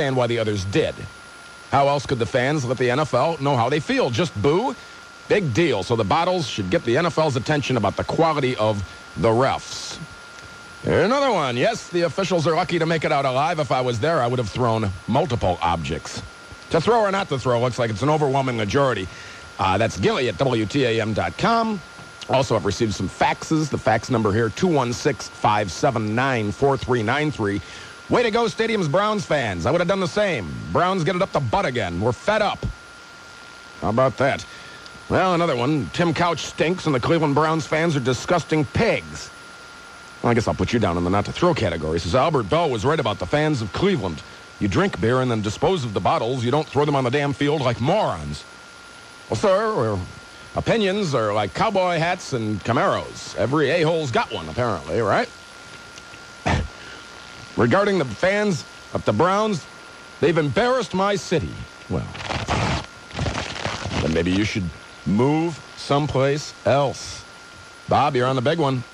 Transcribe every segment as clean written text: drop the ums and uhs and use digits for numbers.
understand why the others did. How else could the fans let the NFL know how they feel? Just boo? Big deal. So the bottles should get the NFL's attention about the quality of the refs. Another one. Yes, the officials are lucky to make it out alive. If I was there, I would have thrown multiple objects. To throw or not to throw looks like it's an overwhelming majority. That's Gilly at WTAM.com. Also, I've received some faxes. The fax number here, 216-579-4393. Way to go, Stadium's Browns fans. I would have done the same. Browns get it up the butt again. We're fed up. How about that? Well, another one. Tim Couch stinks, and the Cleveland Browns fans are disgusting pigs. Well, I guess I'll put you down in the not-to-throw category. Says Albert Bell was right about the fans of Cleveland. You drink beer and then dispose of the bottles. You don't throw them on the damn field like morons. Well, sir, opinions are like cowboy hats and Camaros. Every a-hole's got one, apparently, right? Regarding the fans of the Browns, they've embarrassed my city. Well, then maybe you should move someplace else. Bob, you're on the big one.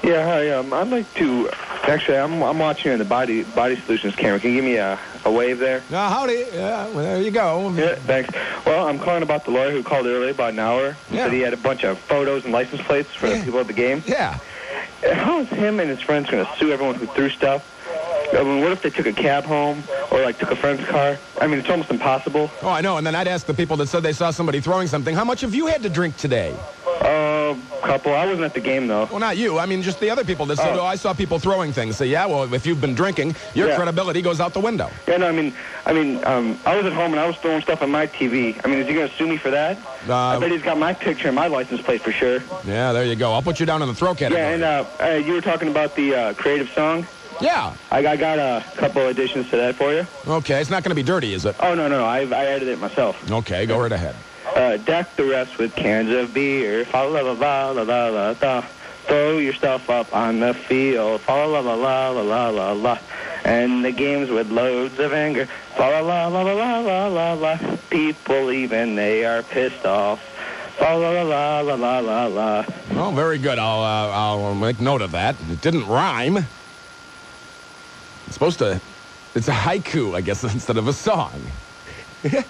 Yeah, hi. I'd like to... Actually, I'm watching you on the Body Solutions camera. Can you give me a wave there? Howdy. Yeah, well, there you go. Yeah, thanks. Well, I'm calling about the lawyer who called earlier about an hour. He said he had a bunch of photos and license plates for the people at the game. Yeah. How is him and his friends going to sue everyone who threw stuff? I mean, what if they took a cab home or, like, took a friend's car? I mean, it's almost impossible. Oh, I know. And then I'd ask the people that said they saw somebody throwing something, how much have you had to drink today? Couple. I wasn't at the game, though. Well, not you. I mean, just the other people that said, I saw people throwing things. Say, yeah, well, if you've been drinking, your credibility goes out the window. Yeah, no, I was at home and I was throwing stuff on my TV. I mean, is he going to sue me for that? I bet he's got my picture and my license plate for sure. Yeah, there you go. I'll put you down in the throw category. Yeah, and you were talking about the creative song? Yeah. I got a couple additions to that for you. Okay, it's not going to be dirty, is it? Oh, no, I edited it myself. Okay, go right ahead. Deck the rest with cans of beer. Fa la la la la la la la. Throw your stuff up on the field. Fa la la la la la la la. And the games with loads of anger. Fa la la la la la la la la. People even they are pissed off. Fa la la la la la la la. Oh, very good. I'll make note of that. It didn't rhyme. It's supposed to. It's a haiku, I guess, instead of a song. It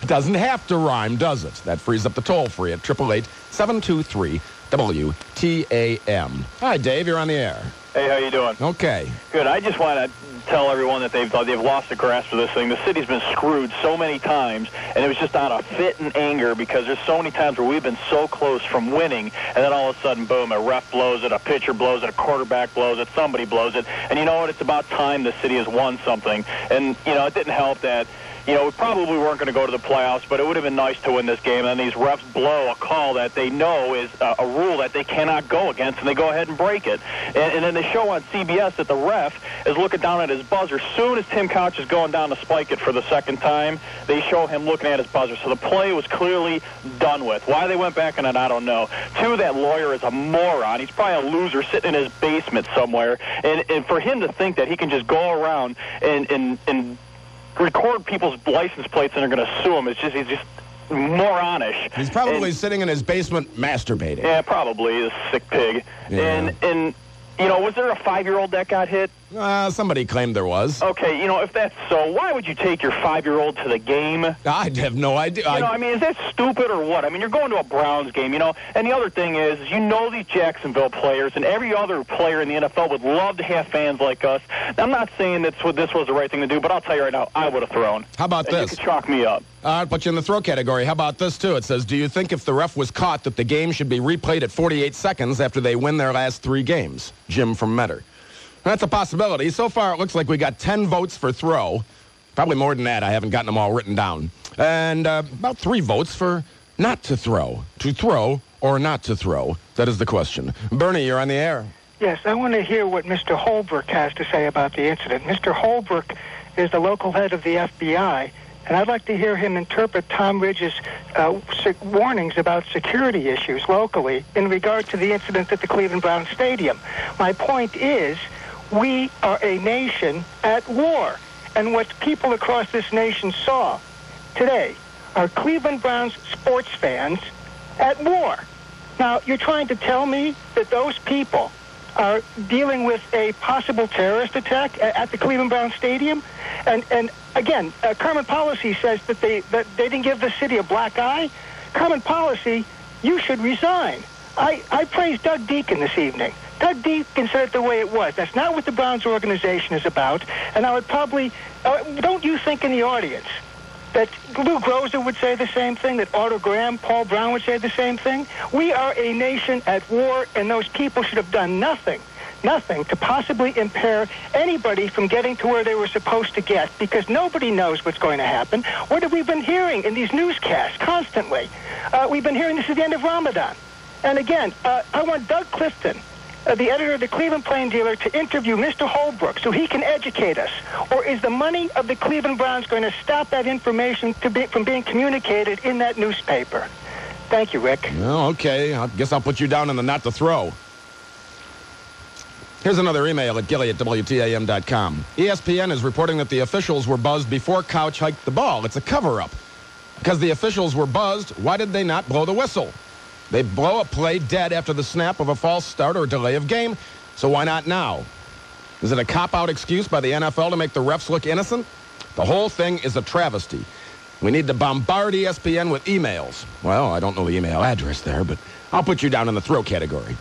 doesn't have to rhyme, does it? That frees up the toll-free at 888-723-WTAM. Hi, Dave. You're on the air. Hey, how you doing? Okay. Good. I just want to tell everyone that they've lost the grasp of this thing. The city's been screwed so many times, and it was just out of fit and anger because there's so many times where we've been so close from winning, and then all of a sudden, boom, a ref blows it, a pitcher blows it, a quarterback blows it, somebody blows it. And you know what? It's about time the city has won something. And, it didn't help that we probably weren't going to go to the playoffs, but it would have been nice to win this game. And then these refs blow a call that they know is a rule that they cannot go against, and they go ahead and break it. And then they show on CBS that the ref is looking down at his buzzer. Soon as Tim Couch is going down to spike it for the second time, they show him looking at his buzzer. So the play was clearly done with. Why they went back on it, I don't know. Two, that lawyer is a moron. He's probably a loser sitting in his basement somewhere. And for him to think that he can just go around and record people's license plates and are going to sue him. He's just moronish. He's probably sitting in his basement masturbating. Yeah, probably, a sick pig. Yeah. And was there a 5-year-old that got hit? Somebody claimed there was. Okay, if that's so, why would you take your 5-year-old to the game? I have no idea. Is that stupid or what? I mean, you're going to a Browns game, And the other thing is, these Jacksonville players and every other player in the NFL would love to have fans like us. Now, I'm not saying this was the right thing to do, but I'll tell you right now, I would have thrown. How about this? You could chalk me up. I'll put you in the throw category. How about this, too? It says, do you think if the ref was caught that the game should be replayed at 48 seconds after they win their last 3 games? Jim from Metter. That's a possibility. So far, it looks like we got 10 votes for throw. Probably more than that. I haven't gotten them all written down. And about 3 votes for not to throw. To throw or not to throw? That is the question. Bernie, you're on the air. Yes, I want to hear what Mr. Holbrook has to say about the incident. Mr. Holbrook is the local head of the FBI, and I'd like to hear him interpret Tom Ridge's warnings about security issues locally in regard to the incident at the Cleveland Browns Stadium. My point is, we are a nation at war, and what people across this nation saw today are Cleveland Browns sports fans at war. Now, you're trying to tell me that those people are dealing with a possible terrorist attack at the Cleveland Browns Stadium. And again, Carmen Policy says that they didn't give the city a black eye. Carmen Policy, you should resign. I praised Doug Deacon this evening. Doug Deacon said it the way it was. That's not what the Browns organization is about. And I would probably, don't you think in the audience that Lou Groza would say the same thing, that Otto Graham, Paul Brown would say the same thing? We are a nation at war, and those people should have done nothing to possibly impair anybody from getting to where they were supposed to get, because nobody knows what's going to happen. What have we been hearing in these newscasts constantly? We've been hearing this is the end of Ramadan. And again, I want Doug Clifton, the editor of the Cleveland Plain Dealer, to interview Mr. Holbrook so he can educate us. Or is the money of the Cleveland Browns going to stop that information from being communicated in that newspaper? Thank you, Rick. Well, okay. I guess I'll put you down in the not to throw. Here's another email at Gilly@WTAM.com. ESPN is reporting that the officials were buzzed before Couch hiked the ball. It's a cover-up. Because the officials were buzzed, why did they not blow the whistle? They blow a play dead after the snap of a false start or delay of game, so why not now? Is it a cop-out excuse by the NFL to make the refs look innocent? The whole thing is a travesty. We need to bombard ESPN with emails. Well, I don't know the email address there, but I'll put you down in the throw category.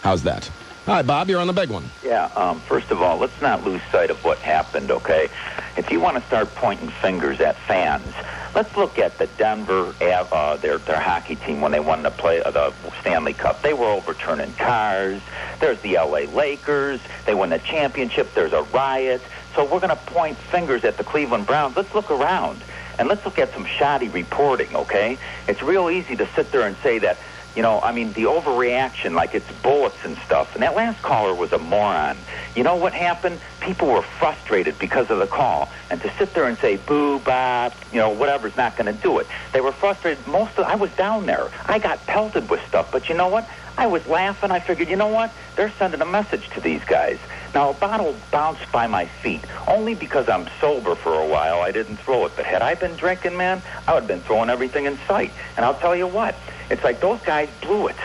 How's that? Hi, Bob, you're on the big one. Yeah, first of all, let's not lose sight of what happened, okay? If you want to start pointing fingers at fans, let's look at the Denver, their hockey team when they won the Stanley Cup. They were overturning cars. There's the LA Lakers. They win the championship. There's a riot. So we're going to point fingers at the Cleveland Browns. Let's look around, and let's look at some shoddy reporting, okay? It's real easy to sit there and say that, you know, I mean, the overreaction, like it's bullets and stuff. And that last caller was a moron. You know what happened? People were frustrated because of the call. And to sit there and say, boo, bop, you know, whatever's not going to do it. They were frustrated. I was down there. I got pelted with stuff. But you know what? I was laughing. I figured, you know what? They're sending a message to these guys. Now, a bottle bounced by my feet. Only because I'm sober for a while, I didn't throw it. But had I been drinking, man, I would have been throwing everything in sight. And I'll tell you what. It's like those guys blew it.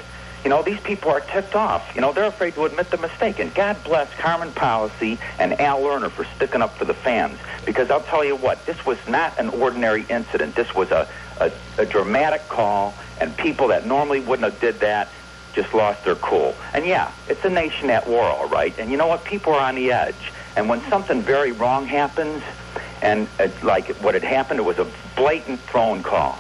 You know, these people are ticked off. You know, they're afraid to admit the mistake. And God bless Carmen Policy and Al Lerner for sticking up for the fans. Because I'll tell you what, this was not an ordinary incident. This was a dramatic call, and people that normally wouldn't have did that just lost their cool. And yeah, it's a nation at war, all right. And you know what? People are on the edge. And when something very wrong happens, and like what had happened, it was a blatant thrown call.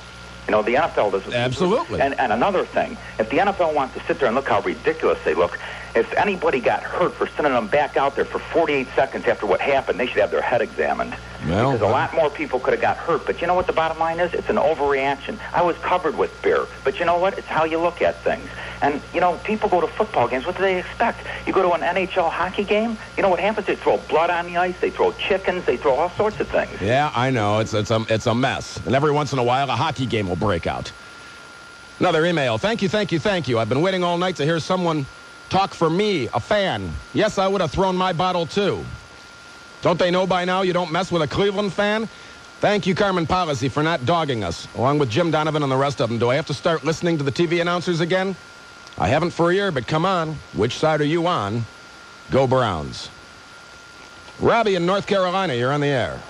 You know, the NFL doesn't... Absolutely. And another thing, if the NFL wants to sit there and look how ridiculous they look, if anybody got hurt for sending them back out there for 48 seconds after what happened, they should have their head examined. Well, because a lot more people could have got hurt. But you know what the bottom line is? It's an overreaction. I was covered with beer. But you know what? It's how you look at things. And, you know, people go to football games. What do they expect? You go to an NHL hockey game, you know what happens? They throw blood on the ice. They throw chickens. They throw all sorts of things. Yeah, I know. It's a mess. And every once in a while, a hockey game will break out. Another email. Thank you, thank you, thank you. I've been waiting all night to hear someone talk for me, a fan. Yes, I would have thrown my bottle, too. Don't they know by now you don't mess with a Cleveland fan? Thank you, Carmen Policy, for not dogging us, along with Jim Donovan and the rest of them. Do I have to start listening to the TV announcers again? I haven't for a year, but come on. Which side are you on? Go Browns. Robbie in North Carolina, you're on the air.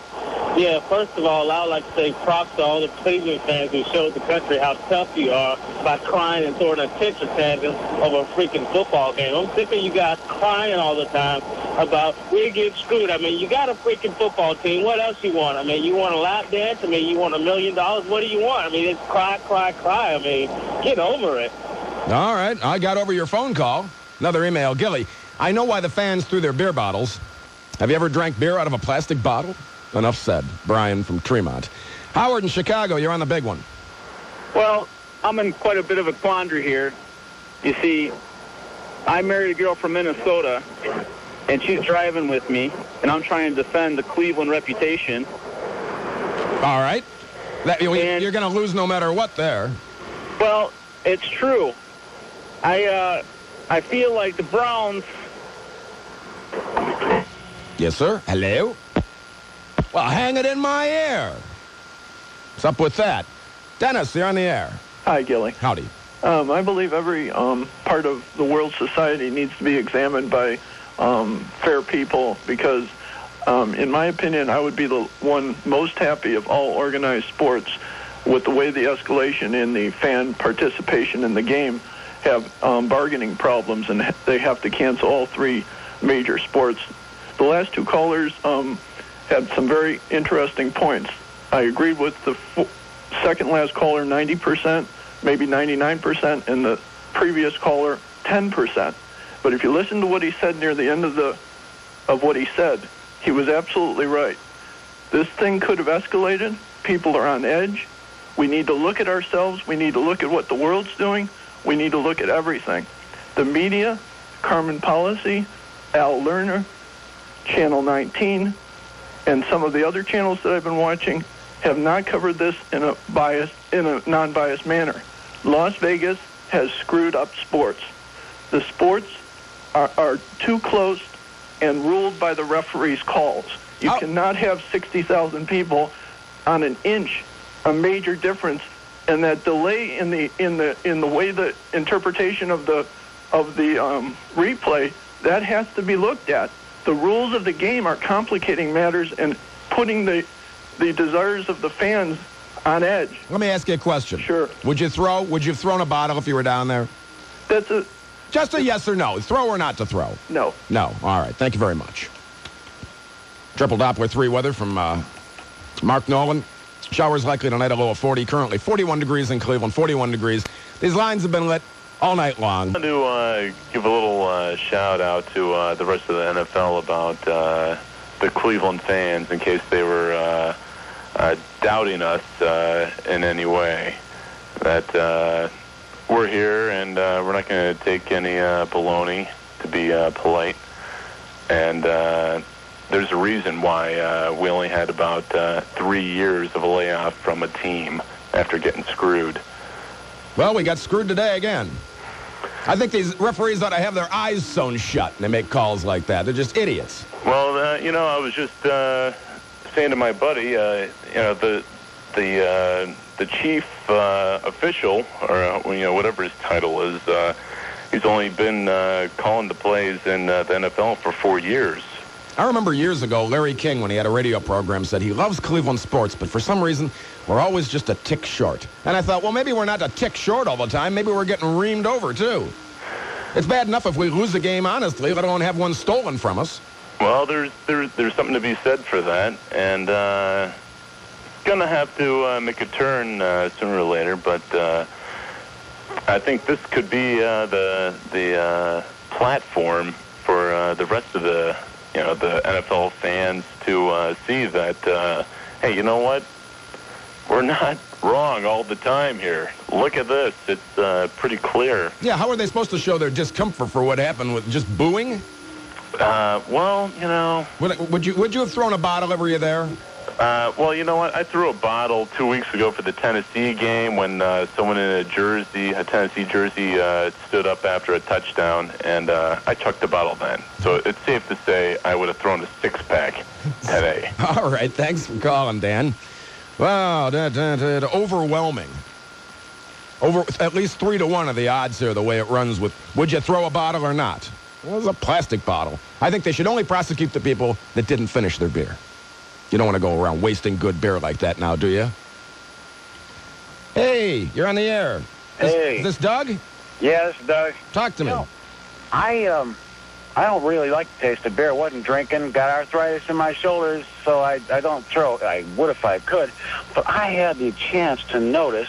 Yeah, first of all, I would like to say props to all the Cleveland fans who showed the country how tough you are by crying and throwing a temper tantrum over a freaking football game. I'm sick of you guys crying all the time about we're getting screwed. I mean, you got a freaking football team. What else you want? I mean, you want a lap dance? I mean, you want $1 million? What do you want? I mean, it's cry, cry, cry. I mean, get over it. All right, I got over your phone call. Another email. Gilly, I know why the fans threw their beer bottles. Have you ever drank beer out of a plastic bottle? Enough said. Brian from Tremont. Howard in Chicago, you're on the big one. Well, I'm in quite a bit of a quandary here. You see, I married a girl from Minnesota, and she's driving with me, and I'm trying to defend the Cleveland reputation. All right. You're going to lose no matter what there. Well, it's true. I feel like the Browns... Yes, sir. Hello? Well, hang it in my ear. What's up with that? Dennis, you're on the air. Hi, Gilly. Howdy. I believe every part of the world society needs to be examined by fair people because, in my opinion, I would be the one most happy of all organized sports with the way the escalation in the fan participation in the game have bargaining problems, and they have to cancel all three major sports. The last two callers had some very interesting points. I agreed with the second last caller 90%, maybe 99%, and the previous caller 10%. But if you listen to what he said near the end of what he said, he was absolutely right. This thing could have escalated. People are on edge. We need to look at ourselves. We need to look at what the world's doing. We need to look at everything. The media, Carmen Policy, Al Lerner, Channel 19, and some of the other channels that I've been watching have not covered this in a non-biased manner. Las Vegas has screwed up sports. The sports are too close and ruled by the referee's calls. You cannot have 60,000 people on an inch, a major difference, and that delay in the way the interpretation of the replay, that has to be looked at. The rules of the game are complicating matters and putting the desires of the fans on edge. Let me ask you a question. Sure. Would you have thrown a bottle if you were down there? Just a yes or no. Throw or not to throw? No. No. All right. Thank you very much. Triple Doppler 3 weather from Mark Nolan. Showers likely tonight, a low of 40. Currently 41 degrees in Cleveland, 41 degrees. These lines have been lit all night long. I want to give a little shout out to the rest of the NFL about the Cleveland fans in case they were doubting us in any way. That we're here and we're not going to take any baloney, to be polite. And there's a reason why we only had about 3 years of a layoff from a team after getting screwed. Well, we got screwed today again. I think these referees ought to have their eyes sewn shut when they make calls like that. They're just idiots. Well, I was just saying to my buddy, the chief official, or whatever his title is, he's only been calling the plays in the NFL for 4 years. I remember years ago, Larry King, when he had a radio program, said he loves Cleveland sports, but for some reason, we're always just a tick short. And I thought, well, maybe we're not a tick short all the time. Maybe we're getting reamed over, too. It's bad enough if we lose a game honestly, let alone have one stolen from us. Well, there's something to be said for that, and gonna have to make a turn sooner or later. But I think this could be the platform for the rest of the NFL fans to see that, hey, you know what? We're not wrong all the time here. Look at this. It's pretty clear. Yeah, how are they supposed to show their discomfort for what happened with just booing? Well, Would you have thrown a bottle were you there? Well, you know what? I threw a bottle 2 weeks ago for the Tennessee game when someone in a Tennessee jersey, stood up after a touchdown, and I chucked the bottle then. So it's safe to say I would have thrown a six-pack today. All right, thanks for calling, Dan. Wow, overwhelming. Over at least 3-1 of the odds here, the way it runs with would you throw a bottle or not? Well, it was a plastic bottle. I think they should only prosecute the people that didn't finish their beer. You don't want to go around wasting good beer like that now, do you? Hey, you're on the air. Is this Doug? Yeah, this is Doug. Talk to me. I don't really like the taste of beer. I wasn't drinking, got arthritis in my shoulders, so I don't throw. I would if I could. But I had the chance to notice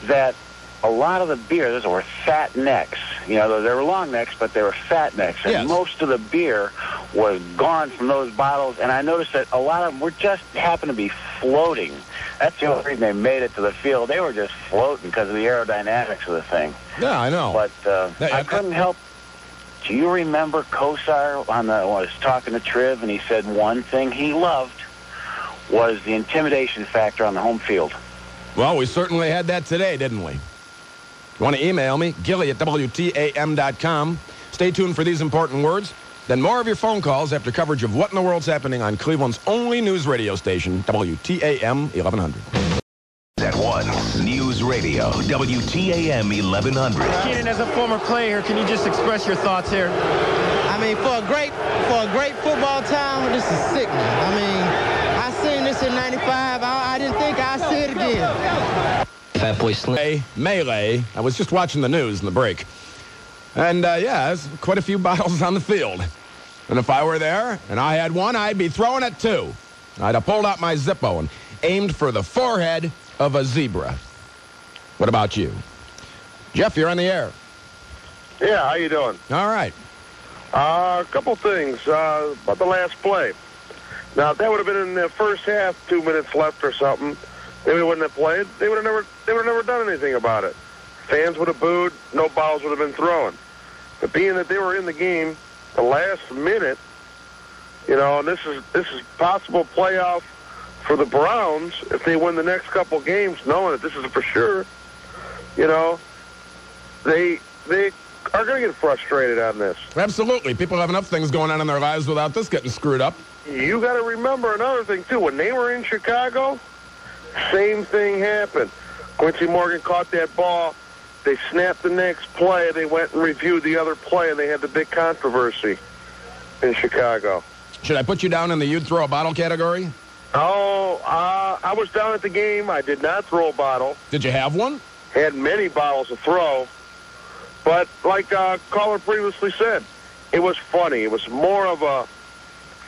that a lot of the beers were fat necks. They were long necks, but they were fat necks. And most of the beer was gone from those bottles, and I noticed that a lot of them were just happened to be floating. That's the only reason they made it to the field. They were just floating because of the aerodynamics of the thing. Yeah, I know. But I couldn't help. Do you remember Kosar was talking to Triv, and he said one thing he loved was the intimidation factor on the home field. Well, we certainly had that today, didn't we? You want to email me, Gilly@WTAM.com. Stay tuned for these important words. Then more of your phone calls after coverage of what in the world's happening on Cleveland's only news radio station, WTAM 1100. At 1. Fox News Radio, WTAM 1100. Keenan, as a former player, can you just express your thoughts here? I mean, for a great football town, this is sickening. I mean, I seen this in 95. I didn't think I'd see it again. Fat Boy Slim. Melee. I was just watching the news in the break. And, yeah, there's quite a few bottles on the field. And if I were there and I had one, I'd be throwing it too. I'd have pulled out my Zippo and aimed for the forehead of a zebra. What about you? Jeff, you're on the air. Yeah, how you doing? All right. A couple things about the last play. Now, if that would have been in the first half, 2 minutes left or something, they wouldn't have played. They would have never done anything about it. Fans would have booed. No balls would have been thrown. But being that they were in the game the last minute, you know, and this is possible playoff for the Browns if they win the next couple games, knowing that this is for sure. You know, they are going to get frustrated on this. Absolutely. People have enough things going on in their lives without this getting screwed up. You got to remember another thing, too. When they were in Chicago, same thing happened. Quincy Morgan caught that ball. They snapped the next play. They went and reviewed the other play, and they had the big controversy in Chicago. Should I put you down in the you'd throw a bottle category? Oh, I was down at the game. I did not throw a bottle. Did you have one? Had many bottles to throw. But like caller previously said, it was funny. It was more of a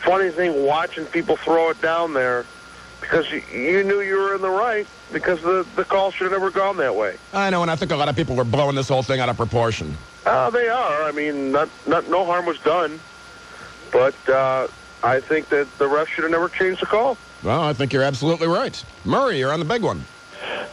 funny thing watching people throw it down there because you knew you were in the right because the call should have never gone that way. I know, and I think a lot of people were blowing this whole thing out of proportion. They are. I mean, no harm was done. But I think that the ref should have never changed the call. Well, I think you're absolutely right. Murray, you're on the big one.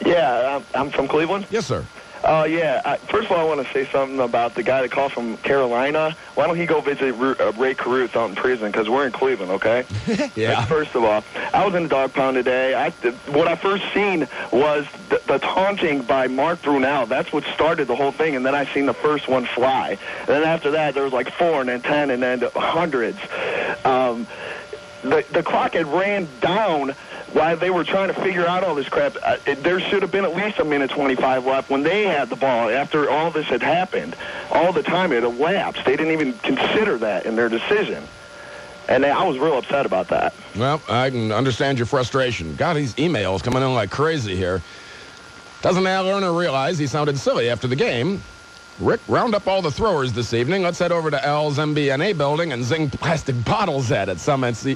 Yeah, I'm from Cleveland. Yes, sir. First of all, I want to say something about the guy that called from Carolina. Why don't he go visit Ray Caruth out in prison? Because we're in Cleveland, okay? Yeah. First of all, I was in the dog pound today. What I first seen was the taunting by Mark Brunell. That's what started the whole thing, and then I seen the first one fly. And then after that, there was like 4 and then 10 and then hundreds. The clock had ran down while they were trying to figure out all this crap. There should have been at least a minute 25 left when they had the ball after all this had happened. All the time it elapsed. They didn't even consider that in their decision. And I was real upset about that. Well, I can understand your frustration. God, these emails coming in like crazy here. Doesn't Al Lerner realize he sounded silly after the game? Rick, round up all the throwers this evening. Let's head over to Al's MBNA building and zing plastic bottles at it. Some empty,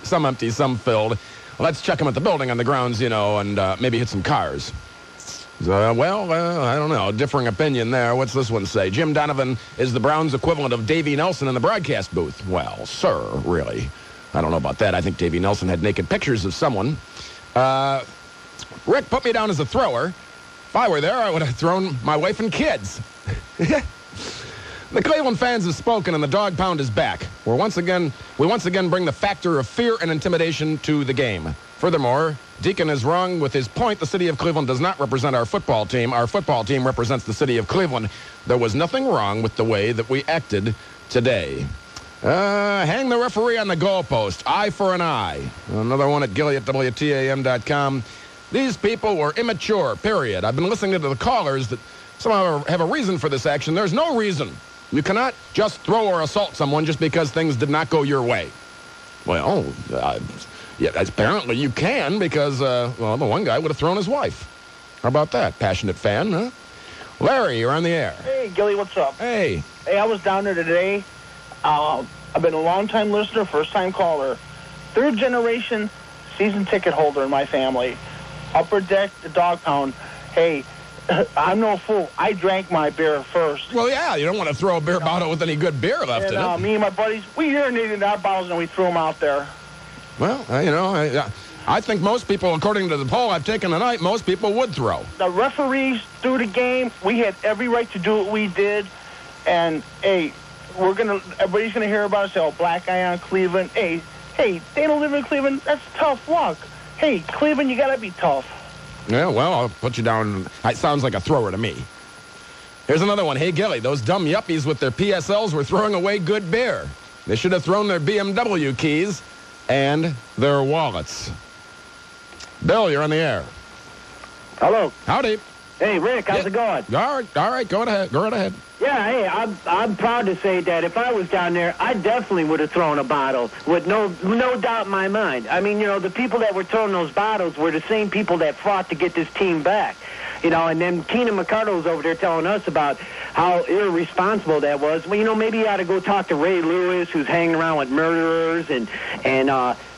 some filled. Let's check them at the building on the grounds, you know, and maybe hit some cars. I don't know. Differing opinion there. What's this one say? Jim Donovan is the Browns' equivalent of Davey Nelson in the broadcast booth. Well, sir, really. I don't know about that. I think Davey Nelson had naked pictures of someone. Rick, put me down as a thrower. If I were there, I would have thrown my wife and kids. The Cleveland fans have spoken, and the dog pound is back. We once again bring the factor of fear and intimidation to the game. Furthermore, Deacon is wrong with his point. The city of Cleveland does not represent our football team. Our football team represents the city of Cleveland. There was nothing wrong with the way that we acted today. Hang the referee on the goalpost. Eye for an eye. Another one at Gilly at WTAM.com. These people were immature, period. I've been listening to the callers that somehow have a reason for this action. There's no reason. You cannot just throw or assault someone just because things did not go your way. Well, yeah, apparently you can because, the one guy would have thrown his wife. How about that? Passionate fan, huh? Larry, you're on the air. Hey, Gilly, what's up? Hey. Hey, I was down there today. I've been a long-time listener, first-time caller. Third-generation season ticket holder in my family. Upper deck, the dog pound. Hey, I'm no fool. I drank my beer first. Well, yeah, you don't want to throw a beer bottle with any good beer left in it. Me and my buddies, we urinated in our bottles and we threw them out there. Well, I think most people, according to the poll I've taken tonight, most people would throw. The referees through the game, we had every right to do what we did. And, hey, everybody's going to hear about us, say, oh, black guy on Cleveland. Hey, they don't live in Cleveland. That's tough luck. Hey, Cleveland, you got to be tough. Yeah, well, I'll put you down. It sounds like a thrower to me. Here's another one. Hey, Gilly, those dumb yuppies with their PSLs were throwing away good beer. They should have thrown their BMW keys and their wallets. Bill, you're on the air. Hello. Howdy. Hey, Rick, how's it going? All right, go ahead. Go right ahead. Yeah, hey, I'm proud to say that if I was down there, I definitely would have thrown a bottle with no doubt in my mind. I mean, the people that were throwing those bottles were the same people that fought to get this team back. And then Keenan McCardle's over there telling us about how irresponsible that was. Well, maybe you ought to go talk to Ray Lewis, who's hanging around with murderers, and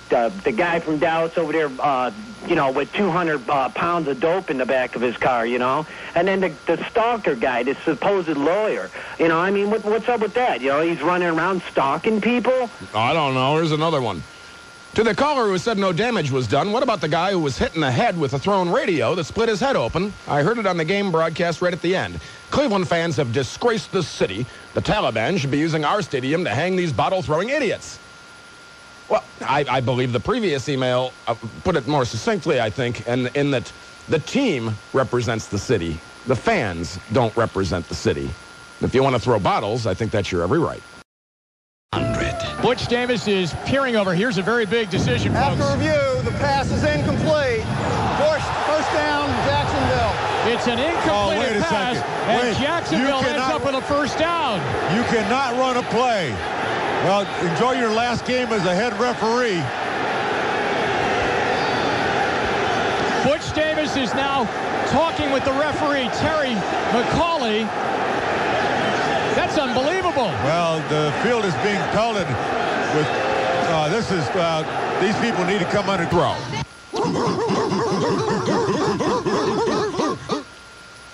the guy from Dallas over there, with 200 pounds of dope in the back of his car, And then the stalker guy, the supposed lawyer, what's up with that? He's running around stalking people? I don't know. Here's another one. To the caller who said no damage was done, what about the guy who was hit in the head with a thrown radio that split his head open? I heard it on the game broadcast right at the end. Cleveland fans have disgraced the city. The Taliban should be using our stadium to hang these bottle-throwing idiots. Well, I believe the previous email put it more succinctly, I think, in that the team represents the city. The fans don't represent the city. If you want to throw bottles, I think that's your every right. Butch Davis is peering over. Here's a very big decision, folks. After review, the pass is incomplete. First down, Jacksonville. It's an incomplete pass, and Jacksonville ends up with a first down. You cannot run a play. Well, enjoy your last game as a head referee. Butch Davis is now talking with the referee, Terry McCauley. That's unbelievable. Well, the field is being pelted with, these people need to come under throw.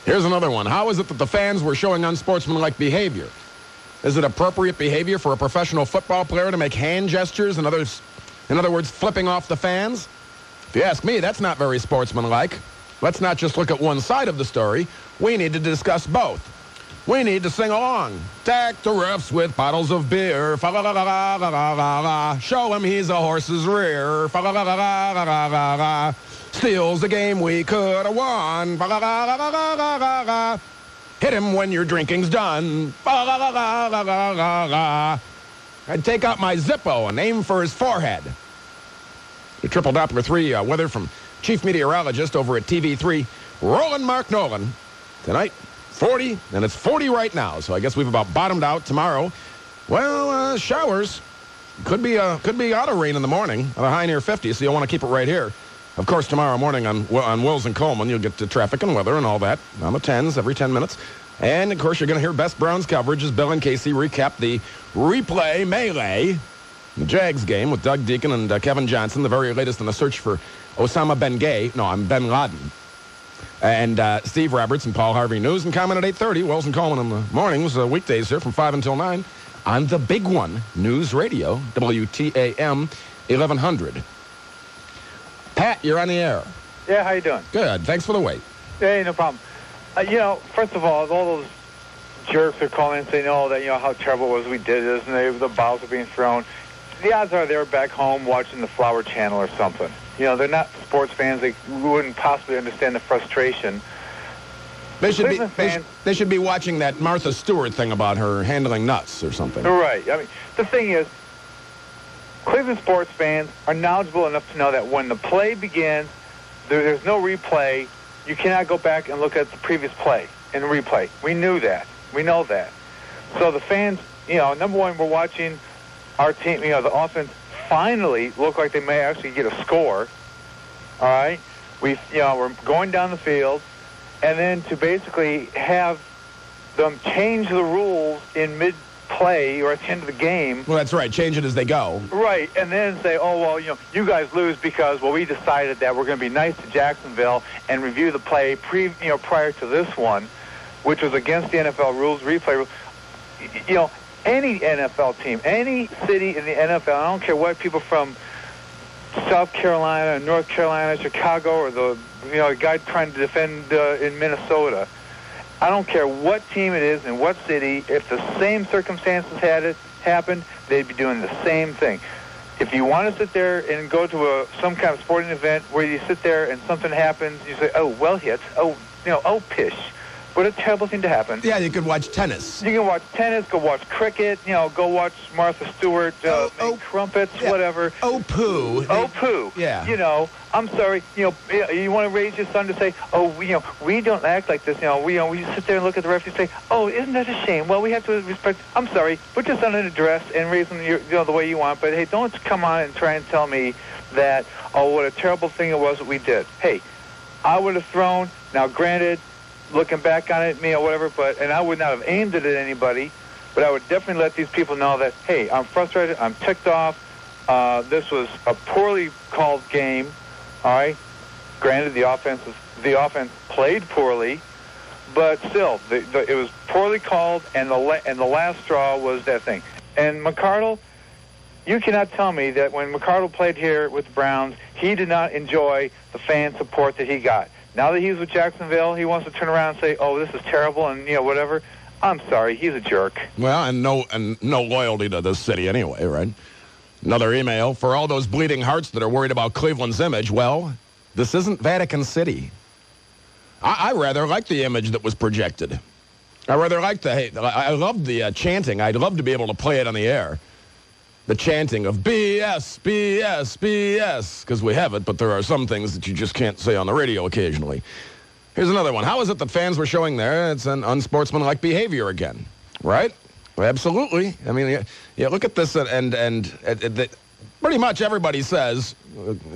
Here's another one. How is it that the fans were showing unsportsmanlike behavior? Is it appropriate behavior for a professional football player to make hand gestures and in other words, flipping off the fans? If you ask me, that's not very sportsmanlike. Let's not just look at one side of the story. We need to discuss both. We need to sing along. Attack the refs with bottles of beer. Show him he's a horse's rear. Steals the game we could have won. Hit him when your drinking's done. I'd take out my Zippo and aim for his forehead. The Triple Doppler 3 weather from Chief Meteorologist over at TV3, Roland Mark Nolan. Tonight, 40, and it's 40 right now, so I guess we've about bottomed out. Tomorrow, well, showers. Could be out of rain in the morning at a high near 50, so you'll want to keep it right here. Of course, tomorrow morning on Wills and Coleman, you'll get to traffic and weather and all that on the 10s every 10 minutes. And, of course, you're going to hear Best Browns coverage as Bill and Casey recap the replay melee, the Jags game with Doug Deacon and Kevin Johnson, the very latest in the search for Osama Ben Laden. And Steve Roberts and Paul Harvey News and comment at 8:30. Wells and Coleman in the mornings, weekdays here from 5 until 9 on the big one, News Radio, WTAM 1100. Pat, you're on the air. Yeah, how you doing? Good. Thanks for the wait. Hey, no problem. First of all, all those jerks are calling and saying, how terrible it was we did this, and the balls are being thrown. The odds are they're back home watching the Flower Channel or something. They're not sports fans. They wouldn't possibly understand the frustration. They should be watching that Martha Stewart thing about her handling nuts or something. Right. I mean, the thing is, Cleveland sports fans are knowledgeable enough to know that when the play begins, there's no replay. You cannot go back and look at the previous play in the replay. We knew that. We know that. So the fans, number one, we're watching our team, the offense finally look like they may actually get a score. All right? We're going down the field, and then to basically have them change the rules in mid-play or at the end of the game. Well, that's right. Change it as they go. Right, and then say, you guys lose because, we decided that we're going to be nice to Jacksonville and review the play prior to this one, which was against the NFL rules, replay rules. Any NFL team, any city in the NFL, I don't care what people from South Carolina, North Carolina, Chicago, or the guy trying to defend in Minnesota. I don't care what team it is and what city. If the same circumstances had happened, they'd be doing the same thing. If you want to sit there and go to some kind of sporting event where you sit there and something happens, you say, well hit, pish. What a terrible thing to happen. Yeah, you could watch tennis. You can watch tennis, go watch cricket, go watch Martha Stewart make trumpets, whatever. Oh, poo. Oh, poo. Yeah. I'm sorry, you want to raise your son to say, oh, we don't act like this, we sit there and look at the referee and say, oh, isn't that a shame? Well, we have to respect, I'm sorry, put your son in a dress and raise him the way you want, but hey, don't come on and try and tell me that, oh, what a terrible thing it was that we did. Hey, I would have thrown, now granted, looking back on it, or whatever, and I would not have aimed it at anybody, but I would definitely let these people know that, hey, I'm frustrated, I'm ticked off, this was a poorly called game, all right? Granted, the offense played poorly, but still, it was poorly called, and the last straw was that thing. And McCardle, you cannot tell me that when McCardle played here with the Browns, he did not enjoy the fan support that he got. Now that he's with Jacksonville, he wants to turn around and say, oh, this is terrible, and, whatever. I'm sorry, he's a jerk. Well, and no loyalty to this city anyway, right? Another email. For all those bleeding hearts that are worried about Cleveland's image, well, this isn't Vatican City. I rather like the image that was projected. I rather like I love the chanting. I'd love to be able to play it on the air. The chanting of BS, BS, BS, because we have it, but there are some things that you just can't say on the radio occasionally. Here's another one. How is it that fans were showing there it's an unsportsmanlike behavior again? Right? Well, absolutely. I mean, look at this, and pretty much everybody says,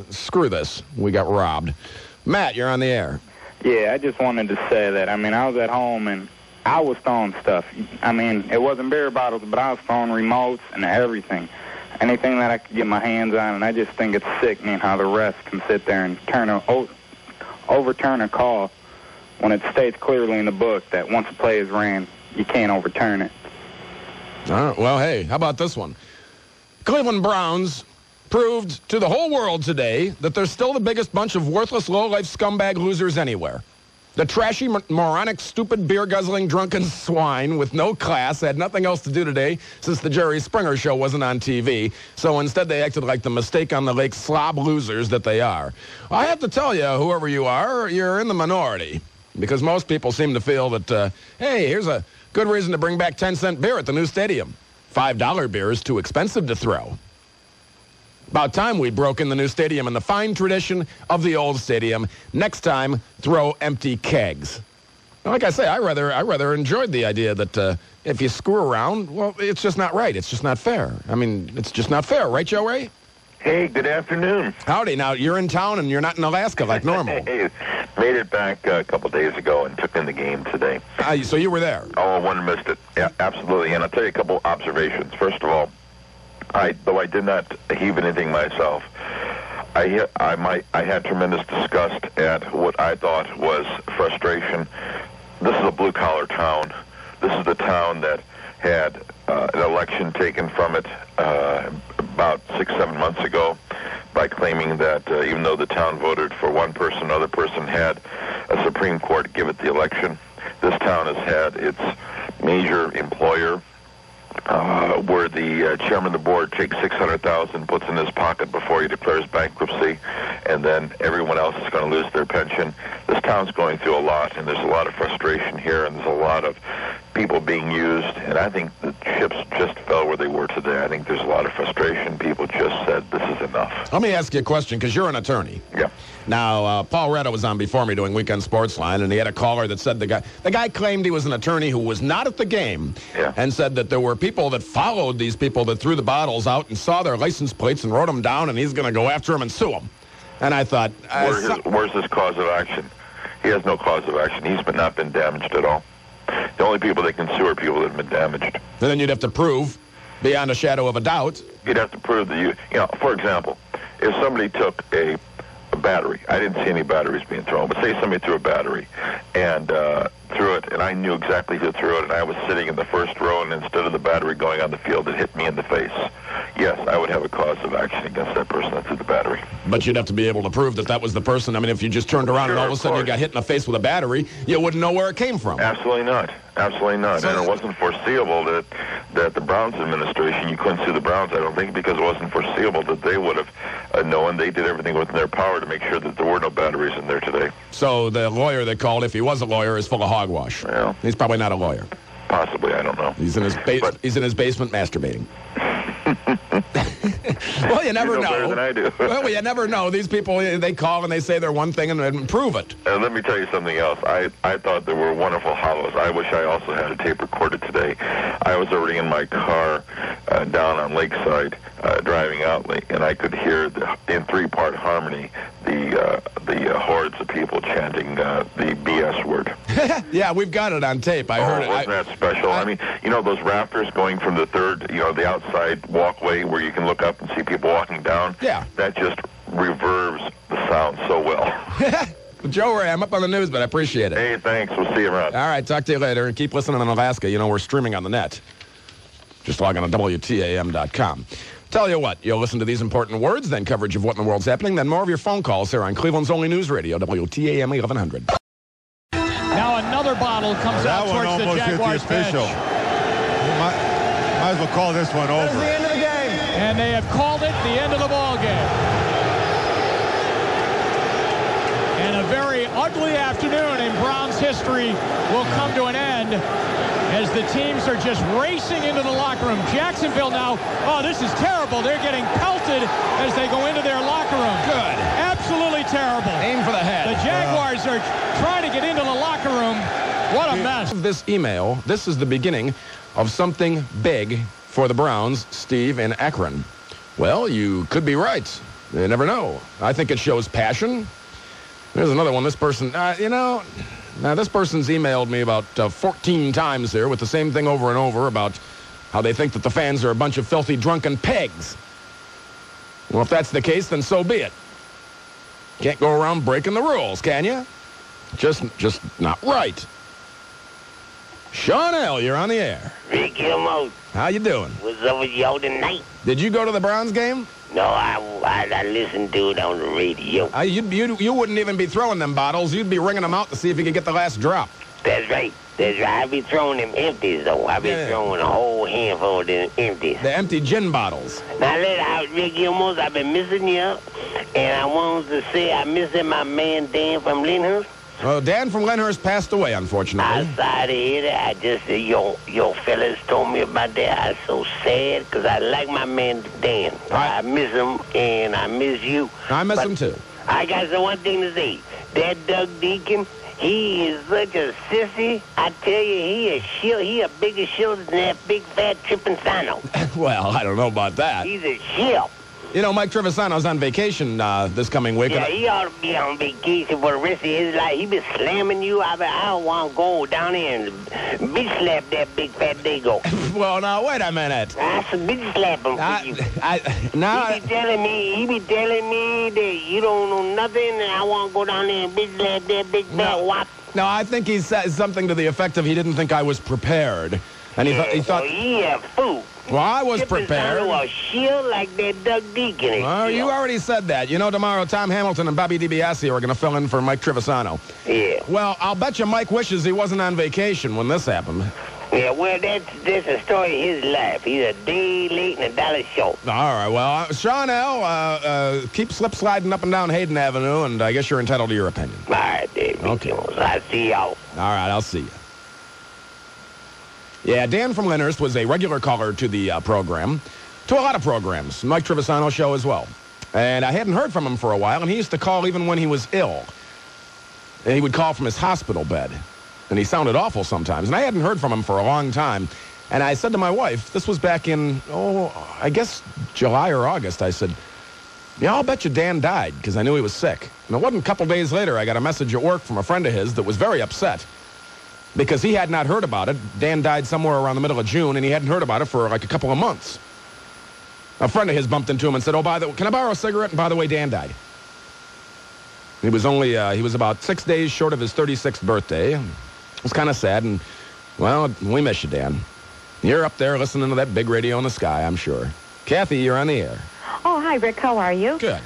screw this, we got robbed. Matt, you're on the air. Yeah, I just wanted to say that, I was at home, and I was throwing stuff. It wasn't beer bottles, but I was throwing remotes and everything. Anything that I could get my hands on, and I just think it's sickening how the refs can sit there and overturn a call when it states clearly in the book that once a play is ran, you can't overturn it. Well, hey, how about this one? Cleveland Browns proved to the whole world today that they're still the biggest bunch of worthless, low-life scumbag losers anywhere. The trashy, moronic, stupid, beer-guzzling, drunken swine with no class had nothing else to do today since the Jerry Springer show wasn't on TV, so instead they acted like the mistake-on-the-lake slob losers that they are. I have to tell you, whoever you are, you're in the minority, because most people seem to feel that, hey, here's a good reason to bring back 10-cent beer at the new stadium. $5 beer is too expensive to throw. About time we broke in the new stadium in the fine tradition of the old stadium. Next time, throw empty kegs. Like I say, I rather enjoyed the idea that if you screw around, well, it's just not right. It's just not fair. It's just not fair, right, Joe Ray? Hey, good afternoon. Howdy. Now, you're in town and you're not in Alaska like normal. Hey, made it back a couple days ago and took in the game today. So you were there? Oh, one missed it. Yeah, absolutely. And I'll tell you a couple observations. First of all, though I did not heave anything myself, I had tremendous disgust at what I thought was frustration. This is a blue-collar town. This is the town that had an election taken from it about 6-7 months ago by claiming that even though the town voted for one person, another person had a Supreme Court give it the election. This town has had its major employer where the chairman of the board takes $600,000, puts in his pocket before he declares bankruptcy, and then everyone else is going to lose their pension. This town's going through a lot, and there's a lot of frustration here, and there's a lot of people being used, and I think the chips just fell where they were today. I think there's a lot of frustration. People just said, this is enough. Let me ask you a question, because you're an attorney. Yeah. Now, Paul Retta was on before me doing Weekend Sportsline, and he had a caller that said the guy claimed he was an attorney who was not at the game, and said that there were people that followed these people that threw the bottles out and saw their license plates and wrote them down, and he's going to go after them and sue them. And I thought... Where's his cause of action? He has no cause of action. He's not been damaged at all. The only people that can sue are people that have been damaged. And then you'd have to prove, beyond a shadow of a doubt... You'd have to prove that for example, if somebody took a battery, I didn't see any batteries being thrown, but say somebody threw a battery and threw it, and I knew exactly who threw it, and I was sitting in the first row, and instead of the battery going on the field, it hit me in the face. yes, I would have a cause of action against that person that threw the battery. But you'd have to be able to prove that that was the person. I mean, if you just turned around and all of a sudden you got hit in the face with a battery, you wouldn't know where it came from. Absolutely not. Absolutely not. So and it wasn't foreseeable that the Browns administration, you couldn't sue the Browns, I don't think, because it wasn't foreseeable that they would have known. They did everything within their power to make sure that there were no batteries in there today. So the lawyer that called, if he was a lawyer, is full of hogwash. Well, he's probably not a lawyer. Possibly, I don't know. He's in his basement masturbating. Well, you never know. Better than I do. Well, you never know. These people, they call and they say they're one thing and prove it. And let me tell you something else. I thought there were wonderful hollows. I wish I also had a tape recorder today. I was already in my car down on Lakeside driving out, and I could hear in three-part harmony the hordes of people chanting the BS word. Yeah, we've got it on tape. I heard it. Wasn't that special? I mean, you know, those rafters going from the third, the outside walkway where you can look up and see people walking down? Yeah. That just reverbs the sound so well. Joe Ray, I'm up on the news, but I appreciate it. Hey, thanks. We'll see you around. All right, talk to you later, and keep listening in Alaska. You know, we're streaming on the net. Just log on to WTAM.com. Tell you what, you'll listen to these important words, then coverage of what in the world's happening, then more of your phone calls here on Cleveland's only news radio, WTAM 1100. Now another bottle comes out towards the Jaguars bench. Might as well call this one over. That's the end of the game. And they have called it the end of the ball game. And a very ugly afternoon in Browns history will come to an end as the teams are just racing into the locker room. Jacksonville now, oh, this is terrible. They're getting pelted as they go into their locker room. Good. Absolutely terrible. Aim for the head. The Jaguars are trying to get into the locker room. What a mess. This email, this is the beginning of something big for the Browns, Steve in Akron. Well, you could be right. You never know. I think it shows passion. There's another one. This person, now this person's emailed me about 14 times here with the same thing over and over about how they think that the fans are a bunch of filthy, drunken pigs. Well, if that's the case, then so be it. Can't go around breaking the rules, can you? Just not right. Sean L., you're on the air. Rick Gilmour. How you doing? What's up with y'all tonight? Did you go to the Browns game? No, I listened to it on the radio. You wouldn't even be throwing them bottles. You'd be ringing them out to see if you could get the last drop. That's right. I be throwing them empties, though. I be throwing a whole handful of them empties. The empty gin bottles. Now, Rick Gilmour, I've been missing you, and I wanted to say I missing my man Dan from Lyndhurst. Well, Dan from Lyndhurst passed away, unfortunately. I'm sorry to hear that. I just, your fellas told me about that. I was so sad because I like my man Dan. I miss him, and I miss you. I miss him, too. I got one thing to say. That Doug Deacon, he is such a sissy. I tell you, he a bigger shill than that big fat Trippensano. Well, I don't know about that. He's a shill. You know, Mike Trevisano's on vacation this coming week. Yeah, he ought to be on vacation for the rest of his life. He been slamming you. I don't want to go down there and bitch slap that big fat Dago. Well, now, wait a minute. I should bitch slap him for you. He be telling me that you don't know nothing, and I want to go down there and bitch slap that big fat wop. No, I think he said something to the effect of he didn't think I was prepared. And he thought... he a fool. Well, I was prepared. A shield like that Doug Deacon. Well, you already said that. You know, tomorrow Tom Hamilton and Bobby DiBiase are going to fill in for Mike Trevisano. Yeah. Well, I'll bet you Mike wishes he wasn't on vacation when this happened. Yeah, well, that's a story of his life. He's a day late and a dollar short. All right, well, Sean L., keep slip sliding up and down Hayden Avenue, and I guess you're entitled to your opinion. All right, Dave. Okay. I'll see y'all. All right, I'll see you. Yeah, Dan from Lyndhurst was a regular caller to the program, to a lot of programs, Mike Trevisano show as well. And I hadn't heard from him for a while, and he used to call even when he was ill. And he would call from his hospital bed. And he sounded awful sometimes. And I hadn't heard from him for a long time. And I said to my wife, this was back in, I guess July or August, I said, yeah, I'll bet you Dan died, because I knew he was sick. And it wasn't a couple days later, I got a message at work from a friend of his that was very upset. Because he had not heard about it. Dan died somewhere around the middle of June, and he hadn't heard about it for like a couple of months. A friend of his bumped into him and said, can I borrow a cigarette? And by the way, Dan died. He was about 6 days short of his 36th birthday. It was kind of sad, and, well, we miss you, Dan. You're up there listening to that big radio in the sky, I'm sure. Kathy, you're on the air. Oh, hi, Rick. How are you? Good.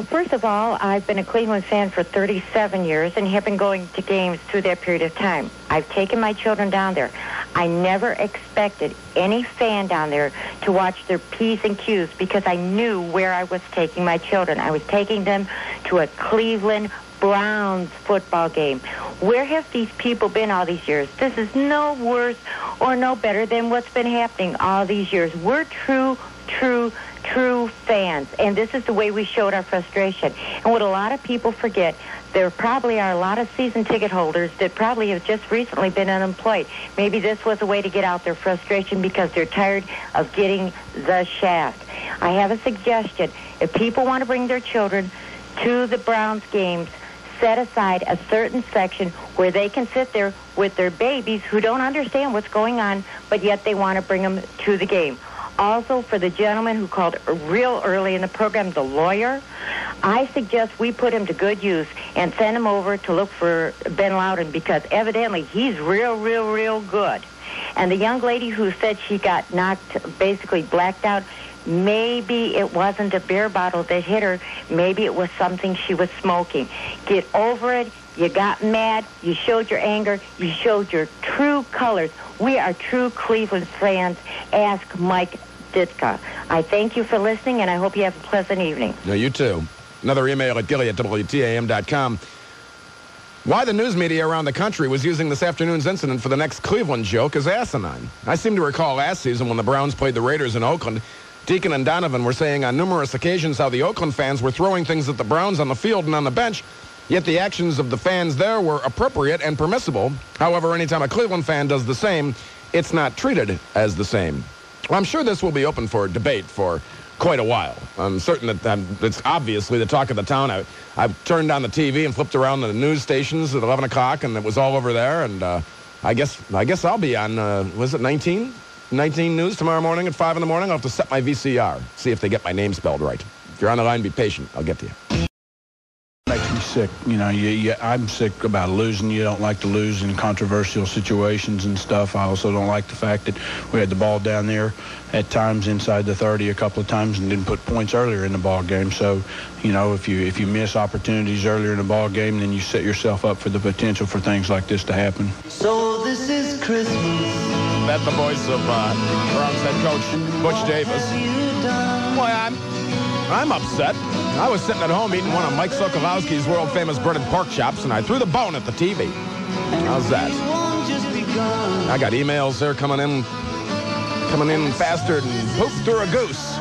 First of all, I've been a Cleveland fan for 37 years and have been going to games through that period of time. I've taken my children down there. I never expected any fan down there to watch their P's and Q's because I knew where I was taking my children. I was taking them to a Cleveland Browns football game. Where have these people been all these years? This is no worse or no better than what's been happening all these years. We're true fans, and this is the way we showed our frustration. And what a lot of people forget, there probably are a lot of season ticket holders that probably have just recently been unemployed. Maybe this was a way to get out their frustration because they're tired of getting the shaft. I have a suggestion. If people want to bring their children to the Browns games, set aside a certain section where they can sit there with their babies who don't understand what's going on, but yet they want to bring them to the game. Also, for the gentleman who called real early in the program, the lawyer, I suggest we put him to good use and send him over to look for Ben Loudon because evidently he's real good. And the young lady who said she got knocked, basically blacked out, maybe it wasn't a beer bottle that hit her. Maybe it was something she was smoking. Get over it. You got mad. You showed your anger. You showed your true colors. We are true Cleveland fans. Ask Mike Ditka. I thank you for listening, and I hope you have a pleasant evening. No, you too. Another email at Gilly at WTAM.com. Why the news media around the country was using this afternoon's incident for the next Cleveland joke is asinine. I seem to recall last season when the Browns played the Raiders in Oakland, Deacon and Donovan were saying on numerous occasions how the Oakland fans were throwing things at the Browns on the field and on the bench, yet the actions of the fans there were appropriate and permissible. However, anytime a Cleveland fan does the same, it's not treated as the same. Well, I'm sure this will be open for debate for quite a while. I'm certain that it's obviously the talk of the town. I've turned on the TV and flipped around the news stations at 11 o'clock, and it was all over there. And I guess I'll be on, was it 19 News tomorrow morning at 5 in the morning. I'll have to set my VCR, see if they get my name spelled right. If you're on the line, be patient. I'll get to you. Makes me sick. You know, I'm sick about losing. You don't like to lose in controversial situations and stuff. I also don't like the fact that we had the ball down there at times inside the 30 a couple of times and didn't put points earlier in the ball game. So, you know, if you miss opportunities earlier in the ball game, then you set yourself up for the potential for things like this to happen. So this is Christmas. That's the voice of Browns head coach Butch Davis. Boy, I'm upset. I was sitting at home eating one of Mike Sokolowski's world-famous breaded pork chops, and I threw the bone at the TV. How's that? I got emails there coming in faster than poop through a goose.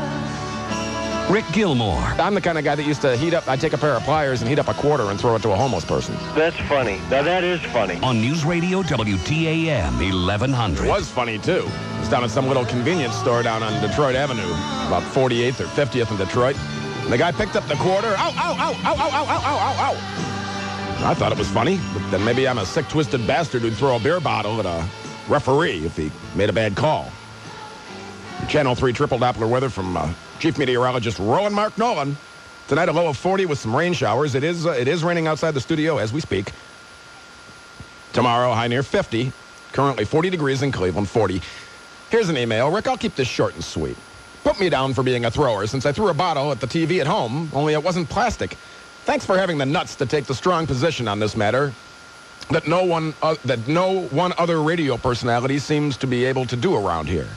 Rick Gilmour. I'm the kind of guy that used to I'd take a pair of pliers and heat up a quarter and throw it to a homeless person. That's funny. Now, that is funny. On News Radio WTAM 1100. It was funny, too. It was down at some little convenience store down on Detroit Avenue, about 48th or 50th in Detroit. And the guy picked up the quarter. Ow, ow, ow, ow, ow, ow, ow, ow, ow, ow. I thought it was funny, but then maybe I'm a sick, twisted bastard who'd throw a beer bottle at a referee if he made a bad call. Channel 3 triple Doppler weather from Chief Meteorologist Rowan Mark Nolan. Tonight a low of 40 with some rain showers. It is raining outside the studio as we speak. Tomorrow high near 50. Currently 40 degrees in Cleveland, 40. Here's an email. Rick, I'll keep this short and sweet. Put me down for being a thrower since I threw a bottle at the TV at home, only it wasn't plastic. Thanks for having the nuts to take the strong position on this matter that no one other radio personality seems to be able to do around here.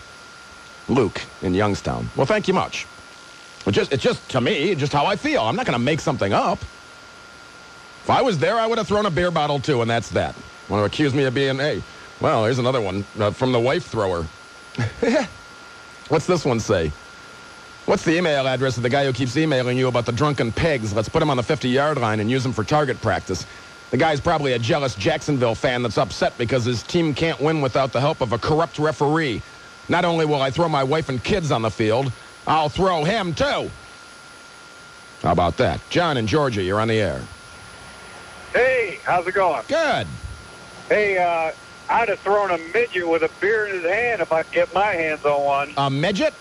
Luke in Youngstown. Well, thank you much. It's just, to me, just how I feel. I'm not going to make something up. If I was there, I would have thrown a beer bottle, too, and that's that. Want to accuse me of being, hey, well, here's another one from the wife thrower. What's this one say? What's the email address of the guy who keeps emailing you about the drunken pegs? Let's put him on the 50-yard line and use him for target practice. The guy's probably a jealous Jacksonville fan that's upset because his team can't win without the help of a corrupt referee. Not only will I throw my wife and kids on the field, I'll throw him, too. How about that? John in Georgia, you're on the air. Hey, how's it going? Good. Hey, I'd have thrown a midget with a beer in his hand if I could get my hands on one. A midget?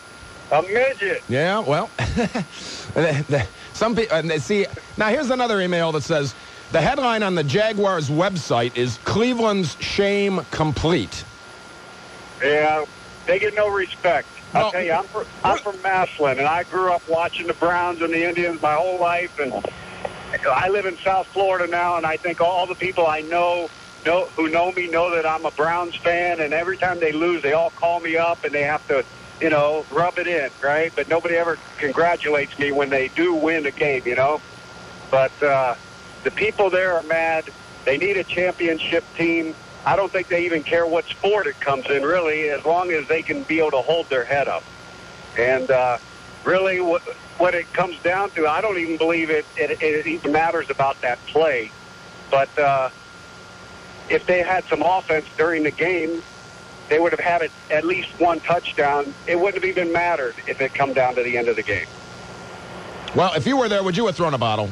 A midget. Yeah, well, some people, see, now here's another email that says, the headline on the Jaguars website is Cleveland's shame complete. Yeah, they get no respect. I'll tell you, I'm from Massillon, and I grew up watching the Browns and the Indians my whole life, and I live in South Florida now, and I think all the people I know who know me know that I'm a Browns fan, and every time they lose, they all call me up, and they have to, rub it in, right? But nobody ever congratulates me when they do win a game, But the people there are mad. They need a championship team. I don't think they even care what sport it comes in, really, as long as they can be able to hold their head up. And really what it comes down to, I don't even believe it even matters about that play. But if they had some offense during the game, they would have had at least one touchdown. It wouldn't have even mattered if it come down to the end of the game. Well, if you were there, would you have thrown a bottle?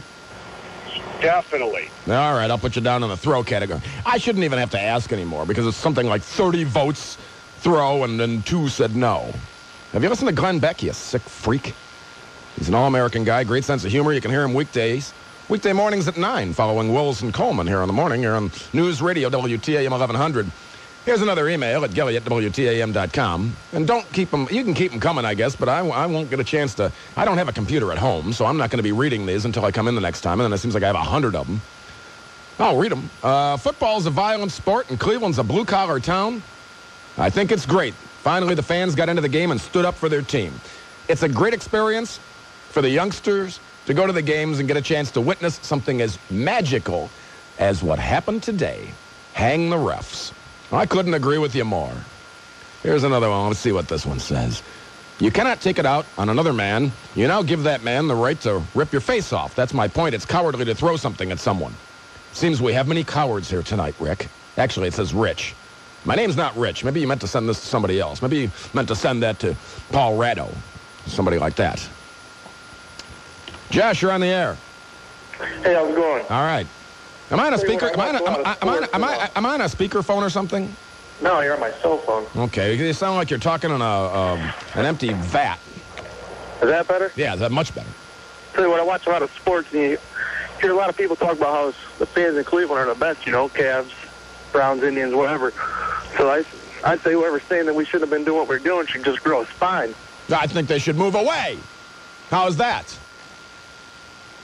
Definitely. All right, I'll put you down in the throw category. I shouldn't even have to ask anymore because it's something like 30 votes throw and then 2 said no. Have you listened to Glenn Beck, you sick freak? He's an all-American guy, great sense of humor. You can hear him weekday mornings at 9, following Wills and Coleman here in the morning. You're on News Radio, WTAM 1100. Here's another email at Gelly@WTAM.com. And don't keep them, you can keep them coming, I guess, but I won't get a chance to, I don't have a computer at home, so I'm not going to be reading these until I come in the next time, and then it seems like I have 100 of them. I'll read them. Football's a violent sport, and Cleveland's a blue-collar town. I think it's great. Finally, the fans got into the game and stood up for their team. It's a great experience for the youngsters to go to the games and get a chance to witness something as magical as what happened today. Hang the refs. I couldn't agree with you more. Here's another one. Let's see what this one says. You cannot take it out on another man. You now give that man the right to rip your face off. That's my point. It's cowardly to throw something at someone. Seems we have many cowards here tonight, Rick. Actually, it says Rich. My name's not Rich. Maybe you meant to send this to somebody else. Maybe you meant to send that to Paul Rado. Somebody like that. Josh, you're on the air. Hey, how's it going? All right. Am I on a speaker? Am I on a speakerphone or something? No, you're on my cell phone. Okay, you sound like you're talking on an empty vat. Is that better? Yeah, is that much better? Tell you what, I watch a lot of sports, and you hear a lot of people talk about how the fans in Cleveland are the best, Cavs, Browns, Indians, whatever. So I'd say whoever's saying that we shouldn't have been doing what we're doing should just grow a spine. I think they should move away. How's that?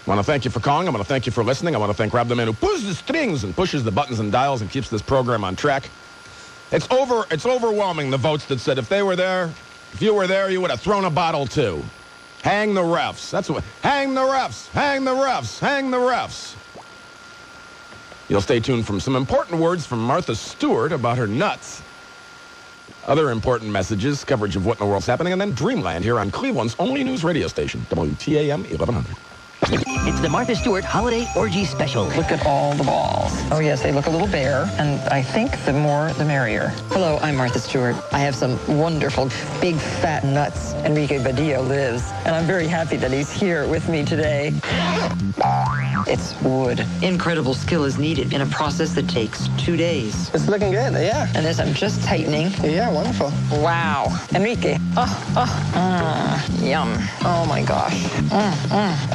I want to thank you for calling. I want to thank you for listening. I want to thank Rob, the man who pulls the strings and pushes the buttons and dials and keeps this program on track. It's overwhelming, the votes that said if you were there, you would have thrown a bottle too. Hang the refs. That's what. Hang the refs. Hang the refs. Hang the refs. You'll stay tuned from some important words from Martha Stewart about her nuts. Other important messages, coverage of what in the world's happening, and then Dreamland here on Cleveland's only news radio station, WTAM 1100. It's the Martha Stewart Holiday Orgy Special. Look at all the balls. Oh, yes, they look a little bare, and I think the more, the merrier. Hello, I'm Martha Stewart. I have some wonderful, big, fat nuts. Enrique Badillo lives, and I'm very happy that he's here with me today. It's wood. Incredible skill is needed in a process that takes 2 days. It's looking good, yeah. And as I'm just tightening. Yeah, wonderful. Wow. Enrique. Yum. Oh, my gosh.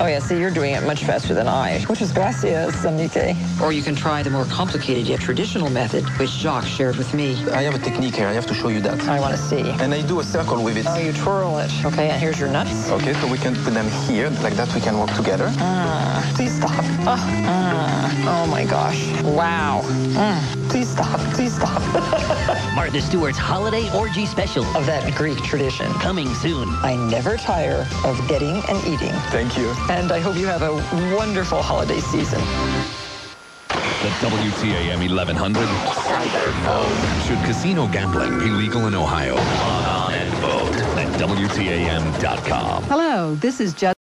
Oh, yeah, see, you're doing it much faster than I. Muchas gracias, Enrique. Or you can try the more complicated yet traditional method, which Jacques shared with me. I have a technique here. I have to show you that. I want to see. And I do a circle with it. Oh, you twirl it. Okay, and here's your nuts. Okay, so we can put them here. Like that, we can work together. Please stop. Oh, my gosh. Wow. Please stop. Please stop. Martha Stewart's Holiday Orgy Special. Of that Greek tradition. Coming soon. I never tire of getting and eating. Thank you. And I hope you have a wonderful holiday season. The WTAM 1100 Cyber Vote. Should casino gambling be legal in Ohio? Log on and vote at WTAM.com. Hello, this is Jessica.